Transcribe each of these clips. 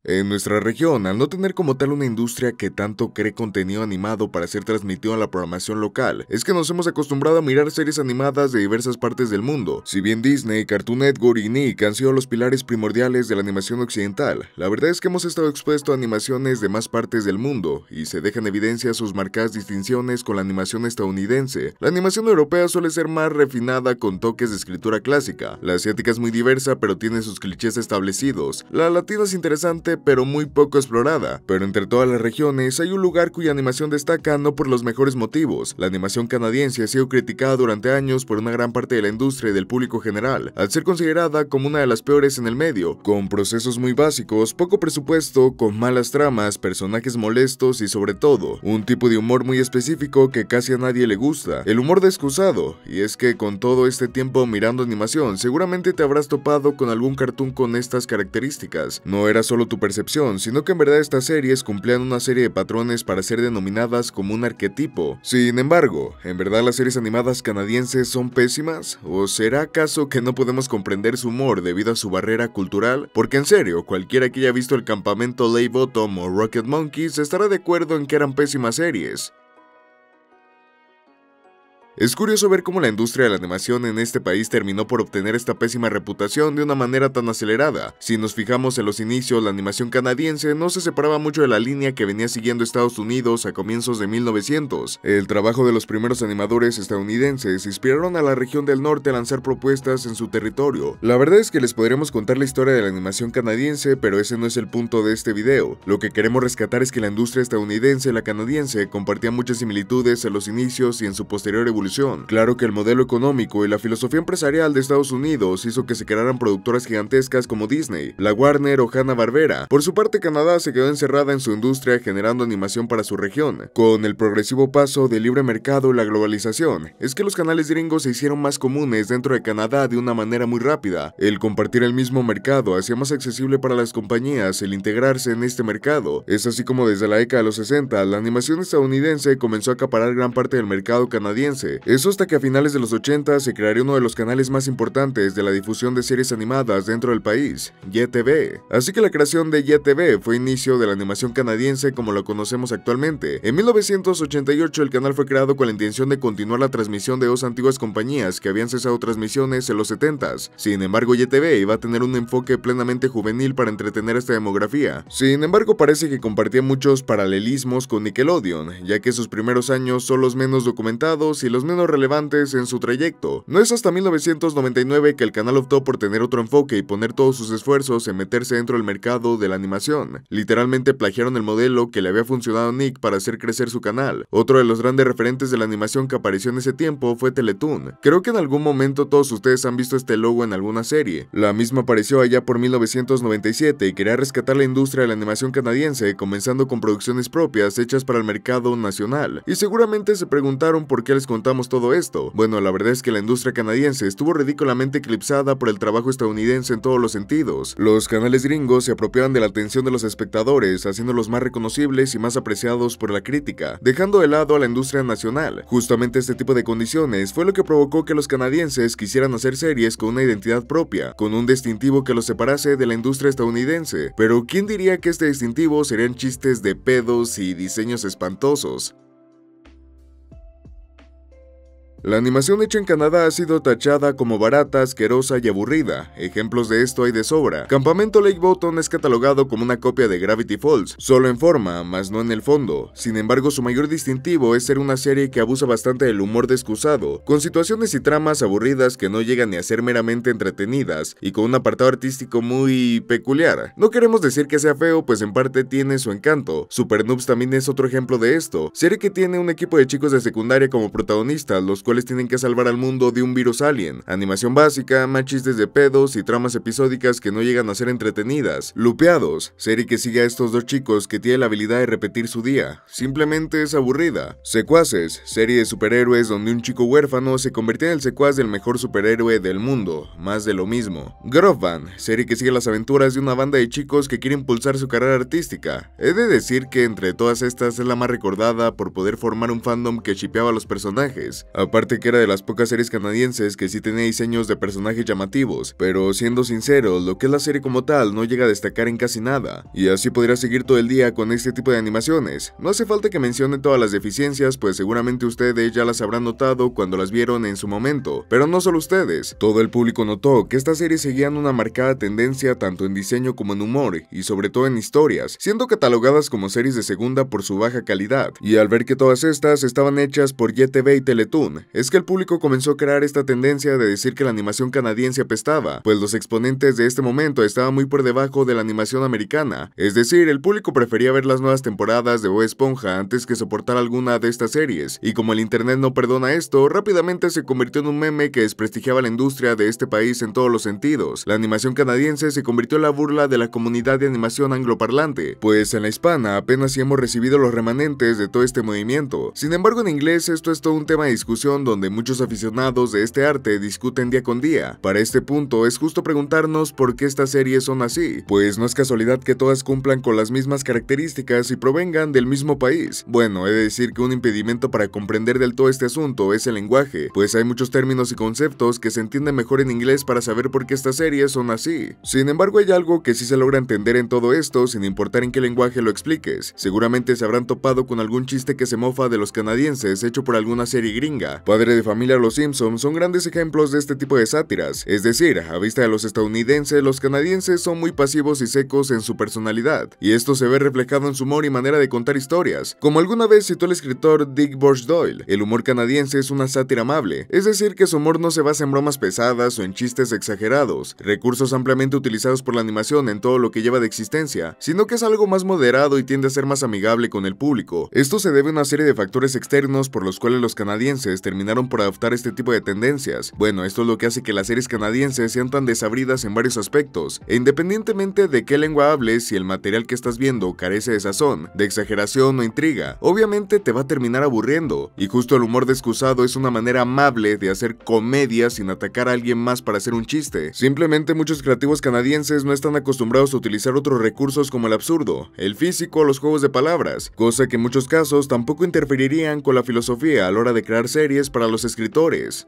En nuestra región, al no tener como tal una industria que tanto cree contenido animado para ser transmitido a la programación local, es que nos hemos acostumbrado a mirar series animadas de diversas partes del mundo. Si bien Disney, Cartoon Network y Nick han sido los pilares primordiales de la animación occidental, la verdad es que hemos estado expuestos a animaciones de más partes del mundo, y se dejan en evidencia sus marcadas distinciones con la animación estadounidense. La animación europea suele ser más refinada con toques de escritura clásica, la asiática es muy diversa pero tiene sus clichés establecidos, la latina es interesante pero muy poco explorada, pero entre todas las regiones hay un lugar cuya animación destaca no por los mejores motivos. La animación canadiense ha sido criticada durante años por una gran parte de la industria y del público general, al ser considerada como una de las peores en el medio, con procesos muy básicos, poco presupuesto, con malas tramas, personajes molestos y sobre todo, un tipo de humor muy específico que casi a nadie le gusta, el humor excusado. Y es que con todo este tiempo mirando animación, seguramente te habrás topado con algún cartoon con estas características. No era solo tu percepción, sino que en verdad estas series cumplían una serie de patrones para ser denominadas como un arquetipo. Sin embargo, ¿en verdad las series animadas canadienses son pésimas? ¿O será acaso que no podemos comprender su humor debido a su barrera cultural? Porque en serio, cualquiera que haya visto El Campamento Lay Bottom o Rocket Monkeys estará de acuerdo en que eran pésimas series. Es curioso ver cómo la industria de la animación en este país terminó por obtener esta pésima reputación de una manera tan acelerada. Si nos fijamos en los inicios, la animación canadiense no se separaba mucho de la línea que venía siguiendo Estados Unidos a comienzos de 1900. El trabajo de los primeros animadores estadounidenses inspiraron a la región del norte a lanzar propuestas en su territorio. La verdad es que les podríamos contar la historia de la animación canadiense, pero ese no es el punto de este video. Lo que queremos rescatar es que la industria estadounidense y la canadiense compartían muchas similitudes en los inicios y en su posterior evolución. Claro que el modelo económico y la filosofía empresarial de Estados Unidos hizo que se crearan productoras gigantescas como Disney, la Warner o Hanna-Barbera. Por su parte, Canadá se quedó encerrada en su industria generando animación para su región. Con el progresivo paso del libre mercado y la globalización, es que los canales gringos se hicieron más comunes dentro de Canadá de una manera muy rápida. El compartir el mismo mercado hacía más accesible para las compañías el integrarse en este mercado. Es así como desde la década de los 60, la animación estadounidense comenzó a acaparar gran parte del mercado canadiense. Eso hasta que a finales de los 80 se crearía uno de los canales más importantes de la difusión de series animadas dentro del país, YTV. Así que la creación de YTV fue inicio de la animación canadiense como lo conocemos actualmente. En 1988 el canal fue creado con la intención de continuar la transmisión de dos antiguas compañías que habían cesado transmisiones en los 70s. Sin embargo, YTV iba a tener un enfoque plenamente juvenil para entretener a esta demografía. Sin embargo, parece que compartía muchos paralelismos con Nickelodeon, ya que sus primeros años son los menos documentados y los menos relevantes en su trayecto. No es hasta 1999 que el canal optó por tener otro enfoque y poner todos sus esfuerzos en meterse dentro del mercado de la animación. Literalmente plagiaron el modelo que le había funcionado a Nick para hacer crecer su canal. Otro de los grandes referentes de la animación que apareció en ese tiempo fue Teletoon. Creo que en algún momento todos ustedes han visto este logo en alguna serie. La misma apareció allá por 1997 y quería rescatar la industria de la animación canadiense, comenzando con producciones propias hechas para el mercado nacional. Y seguramente se preguntaron por qué les contamos todo esto. Bueno, la verdad es que la industria canadiense estuvo ridículamente eclipsada por el trabajo estadounidense en todos los sentidos. Los canales gringos se apropiaban de la atención de los espectadores, haciéndolos más reconocibles y más apreciados por la crítica, dejando de lado a la industria nacional. Justamente este tipo de condiciones fue lo que provocó que los canadienses quisieran hacer series con una identidad propia, con un distintivo que los separase de la industria estadounidense. Pero ¿quién diría que este distintivo serían chistes de pedos y diseños espantosos? La animación hecha en Canadá ha sido tachada como barata, asquerosa y aburrida. Ejemplos de esto hay de sobra. Campamento Lake Bottom es catalogado como una copia de Gravity Falls, solo en forma, mas no en el fondo. Sin embargo, su mayor distintivo es ser una serie que abusa bastante del humor excusado, con situaciones y tramas aburridas que no llegan ni a ser meramente entretenidas, y con un apartado artístico muy peculiar. No queremos decir que sea feo, pues en parte tiene su encanto. Super Noobs también es otro ejemplo de esto, serie que tiene un equipo de chicos de secundaria como protagonistas, los cuales tienen que salvar al mundo de un virus alien. Animación básica, más chistes de pedos y tramas episódicas que no llegan a ser entretenidas. Lupeados, serie que sigue a estos dos chicos que tiene la habilidad de repetir su día. Simplemente es aburrida. Secuaces, serie de superhéroes donde un chico huérfano se convertía en el secuaz del mejor superhéroe del mundo. Más de lo mismo. Girl Band, serie que sigue las aventuras de una banda de chicos que quieren impulsar su carrera artística. He de decir que entre todas estas es la más recordada por poder formar un fandom que shippeaba a los personajes. Aparte aparte que era de las pocas series canadienses que sí tenía diseños de personajes llamativos, pero siendo sinceros, lo que es la serie como tal no llega a destacar en casi nada, y así podría seguir todo el día con este tipo de animaciones. No hace falta que mencione todas las deficiencias, pues seguramente ustedes ya las habrán notado cuando las vieron en su momento, pero no solo ustedes, todo el público notó que estas series seguían una marcada tendencia tanto en diseño como en humor, y sobre todo en historias, siendo catalogadas como series de segunda por su baja calidad, y al ver que todas estas estaban hechas por YTV y Teletoon, es que el público comenzó a crear esta tendencia de decir que la animación canadiense apestaba, pues los exponentes de este momento estaban muy por debajo de la animación americana, es decir, el público prefería ver las nuevas temporadas de Bob Esponja antes que soportar alguna de estas series, y como el internet no perdona esto, rápidamente se convirtió en un meme que desprestigiaba la industria de este país en todos los sentidos. La animación canadiense se convirtió en la burla de la comunidad de animación angloparlante, pues en la hispana apenas si hemos recibido los remanentes de todo este movimiento. Sin embargo, en inglés esto es todo un tema de discusión donde muchos aficionados de este arte discuten día con día. Para este punto es justo preguntarnos por qué estas series son así, pues no es casualidad que todas cumplan con las mismas características y provengan del mismo país. Bueno, he de decir que un impedimento para comprender del todo este asunto es el lenguaje, pues hay muchos términos y conceptos que se entienden mejor en inglés para saber por qué estas series son así. Sin embargo, hay algo que sí se logra entender en todo esto sin importar en qué lenguaje lo expliques. Seguramente se habrán topado con algún chiste que se mofa de los canadienses hecho por alguna serie gringa. Padre de familia Los Simpsons son grandes ejemplos de este tipo de sátiras, es decir, a vista de los estadounidenses, los canadienses son muy pasivos y secos en su personalidad, y esto se ve reflejado en su humor y manera de contar historias. Como alguna vez citó el escritor Dick Bush Doyle, el humor canadiense es una sátira amable, es decir, que su humor no se basa en bromas pesadas o en chistes exagerados, recursos ampliamente utilizados por la animación en todo lo que lleva de existencia, sino que es algo más moderado y tiende a ser más amigable con el público. Esto se debe a una serie de factores externos por los cuales los canadienses terminaron por adoptar este tipo de tendencias. Bueno, esto es lo que hace que las series canadienses sean tan desabridas en varios aspectos, e independientemente de qué lengua hables, si el material que estás viendo carece de sazón, de exageración o intriga, obviamente te va a terminar aburriendo, y justo el humor descusado es una manera amable de hacer comedia sin atacar a alguien más para hacer un chiste. Simplemente muchos creativos canadienses no están acostumbrados a utilizar otros recursos como el absurdo, el físico o los juegos de palabras, cosa que en muchos casos tampoco interferirían con la filosofía a la hora de crear series para los escritores.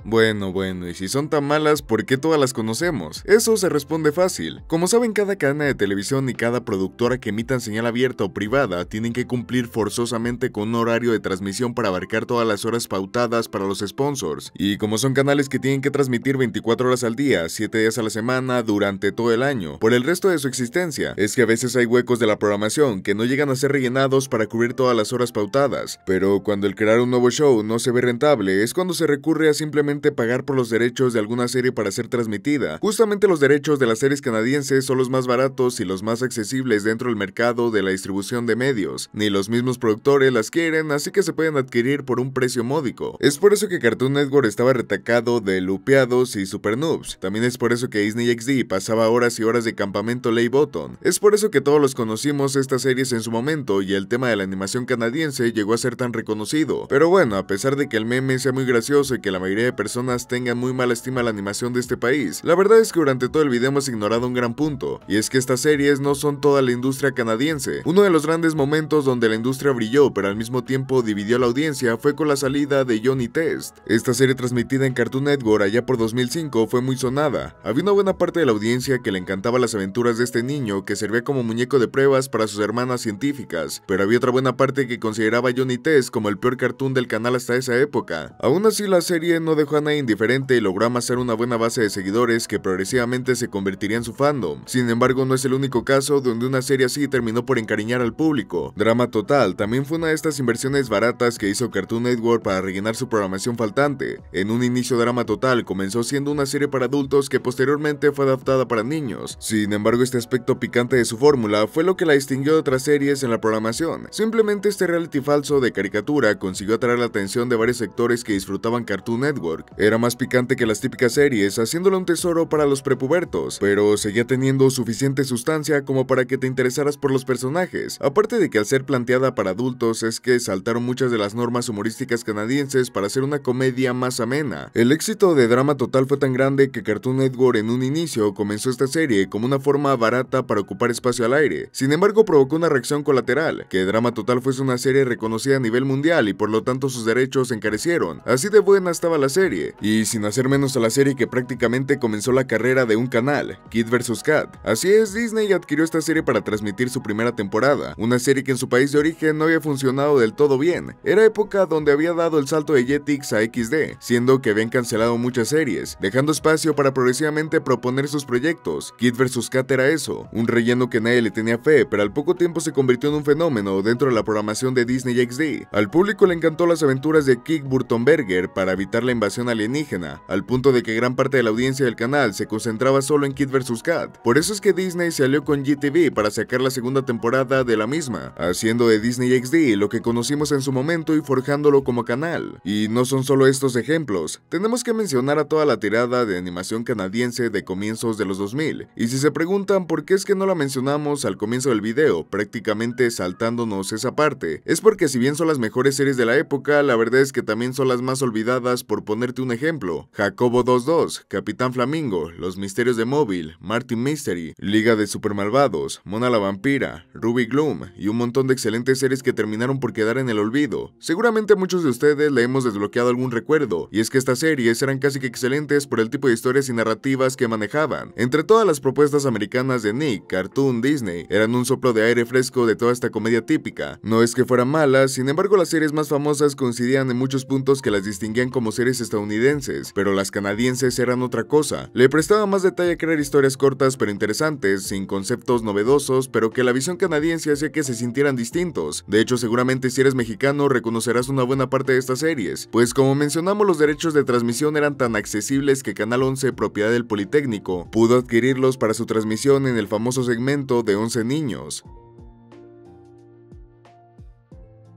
Bueno, y si son tan malas, ¿por qué todas las conocemos? Eso se responde fácil. Como saben, cada cadena de televisión y cada productora que emitan señal abierta o privada tienen que cumplir forzosamente con un horario de transmisión para abarcar todas las horas pautadas para los sponsors. Y como son canales que tienen que transmitir 24 horas al día, 7 días a la semana, durante todo el año, por el resto de su existencia, es que a veces hay huecos de la programación que no llegan a ser rellenados para cubrir todas las horas pautadas. Pero cuando el crear un nuevo show no se ve rentable, es cuando se recurre a simplemente pagar por los derechos de alguna serie para ser transmitida. Justamente los derechos de las series canadienses son los más baratos y los más accesibles dentro del mercado de la distribución de medios. Ni los mismos productores las quieren, así que se pueden adquirir por un precio módico. Es por eso que Cartoon Network estaba retacado de Lupeados y Super Noobs. También es por eso que Disney XD pasaba horas y horas de Campamento Lay Button. Es por eso que todos los conocimos estas series en su momento y el tema de la animación canadiense llegó a ser tan reconocido. Pero bueno, a pesar de que el meme sea muy gracioso y que la mayoría de personas tengan muy mala estima la animación de este país, la verdad es que durante todo el video hemos ignorado un gran punto, y es que estas series no son toda la industria canadiense. Uno de los grandes momentos donde la industria brilló pero al mismo tiempo dividió a la audiencia fue con la salida de Johnny Test. Esta serie transmitida en Cartoon Network allá por 2005 fue muy sonada. Había una buena parte de la audiencia que le encantaba las aventuras de este niño que servía como muñeco de pruebas para sus hermanas científicas, pero había otra buena parte que consideraba a Johnny Test como el peor cartoon del canal hasta esa época. Aún así, la serie no dejó a nadie indiferente y logró amasar una buena base de seguidores que progresivamente se convertiría en su fandom. Sin embargo, no es el único caso donde una serie así terminó por encariñar al público. Drama Total también fue una de estas inversiones baratas que hizo Cartoon Network para rellenar su programación faltante. En un inicio, Drama Total comenzó siendo una serie para adultos que posteriormente fue adaptada para niños. Sin embargo, este aspecto picante de su fórmula fue lo que la distinguió de otras series en la programación. Simplemente este reality falso de caricatura consiguió atraer la atención de varios sectores que disfrutaban Cartoon Network, York. Era más picante que las típicas series, haciéndolo un tesoro para los prepubertos, pero seguía teniendo suficiente sustancia como para que te interesaras por los personajes. Aparte de que al ser planteada para adultos es que saltaron muchas de las normas humorísticas canadienses para hacer una comedia más amena. El éxito de Drama Total fue tan grande que Cartoon Network en un inicio comenzó esta serie como una forma barata para ocupar espacio al aire. Sin embargo, provocó una reacción colateral, que Drama Total fuese una serie reconocida a nivel mundial y por lo tanto sus derechos se encarecieron. Así de buena estaba la serie, y sin hacer menos a la serie que prácticamente comenzó la carrera de un canal, Kid vs Kat. Así es, Disney adquirió esta serie para transmitir su primera temporada, una serie que en su país de origen no había funcionado del todo bien. Era época donde había dado el salto de Jetix a XD, siendo que habían cancelado muchas series, dejando espacio para progresivamente proponer sus proyectos. Kid vs Kat era eso, un relleno que nadie le tenía fe, pero al poco tiempo se convirtió en un fenómeno dentro de la programación de Disney XD. Al público le encantó las aventuras de Kid Burtonberger para evitar la invasión alienígena, al punto de que gran parte de la audiencia del canal se concentraba solo en Kid vs Kat. Por eso es que Disney se alió con GTV para sacar la segunda temporada de la misma, haciendo de Disney XD lo que conocimos en su momento y forjándolo como canal. Y no son solo estos ejemplos, tenemos que mencionar a toda la tirada de animación canadiense de comienzos de los 2000, y si se preguntan por qué es que no la mencionamos al comienzo del video, prácticamente saltándonos esa parte, es porque si bien son las mejores series de la época, la verdad es que también son las más olvidadas. Por ponerte un ejemplo, Jacobo 22, Capitán Flamingo, Los Misterios de Móvil, Martin Mystery, Liga de Supermalvados, Mona la Vampira, Ruby Gloom y un montón de excelentes series que terminaron por quedar en el olvido. Seguramente muchos de ustedes le hemos desbloqueado algún recuerdo, y es que estas series eran casi que excelentes por el tipo de historias y narrativas que manejaban. Entre todas las propuestas americanas de Nick, Cartoon, Disney, eran un soplo de aire fresco de toda esta comedia típica. No es que fueran malas, sin embargo las series más famosas coincidían en muchos puntos que las distinguían como series estadounidenses, pero las canadienses eran otra cosa. Le prestaba más detalle a crear historias cortas pero interesantes, sin conceptos novedosos, pero que la visión canadiense hacía que se sintieran distintos. De hecho, seguramente si eres mexicano reconocerás una buena parte de estas series, pues como mencionamos, los derechos de transmisión eran tan accesibles que Canal 11, propiedad del Politécnico, pudo adquirirlos para su transmisión en el famoso segmento de 11 niños.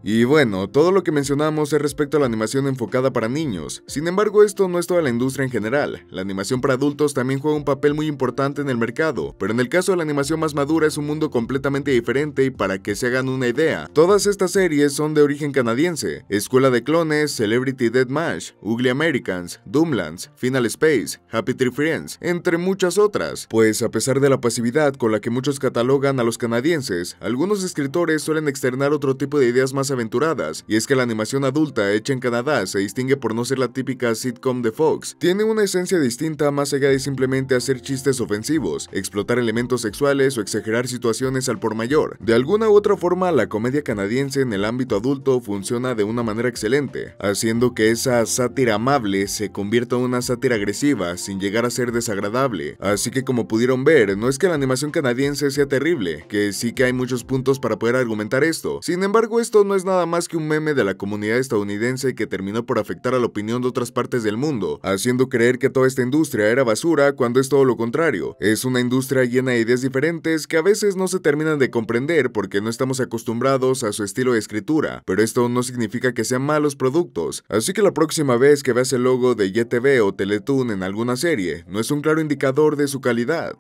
Y bueno, todo lo que mencionamos es respecto a la animación enfocada para niños. Sin embargo, esto no es toda la industria en general. La animación para adultos también juega un papel muy importante en el mercado, pero en el caso de la animación más madura es un mundo completamente diferente, y para que se hagan una idea, todas estas series son de origen canadiense: Escuela de Clones, Celebrity Deathmatch, Ugly Americans, Doomlands, Final Space, Happy Tree Friends, entre muchas otras. Pues a pesar de la pasividad con la que muchos catalogan a los canadienses, algunos escritores suelen externar otro tipo de ideas más aventuradas, y es que la animación adulta hecha en Canadá se distingue por no ser la típica sitcom de Fox. Tiene una esencia distinta más allá de simplemente hacer chistes ofensivos, explotar elementos sexuales o exagerar situaciones al por mayor. De alguna u otra forma, la comedia canadiense en el ámbito adulto funciona de una manera excelente, haciendo que esa sátira amable se convierta en una sátira agresiva sin llegar a ser desagradable. Así que, como pudieron ver, no es que la animación canadiense sea terrible, que sí que hay muchos puntos para poder argumentar esto. Sin embargo, esto no es nada más que un meme de la comunidad estadounidense que terminó por afectar a la opinión de otras partes del mundo, haciendo creer que toda esta industria era basura cuando es todo lo contrario. Es una industria llena de ideas diferentes que a veces no se terminan de comprender porque no estamos acostumbrados a su estilo de escritura, pero esto no significa que sean malos productos. Así que la próxima vez que veas el logo de YTV o Teletoon en alguna serie, no es un claro indicador de su calidad.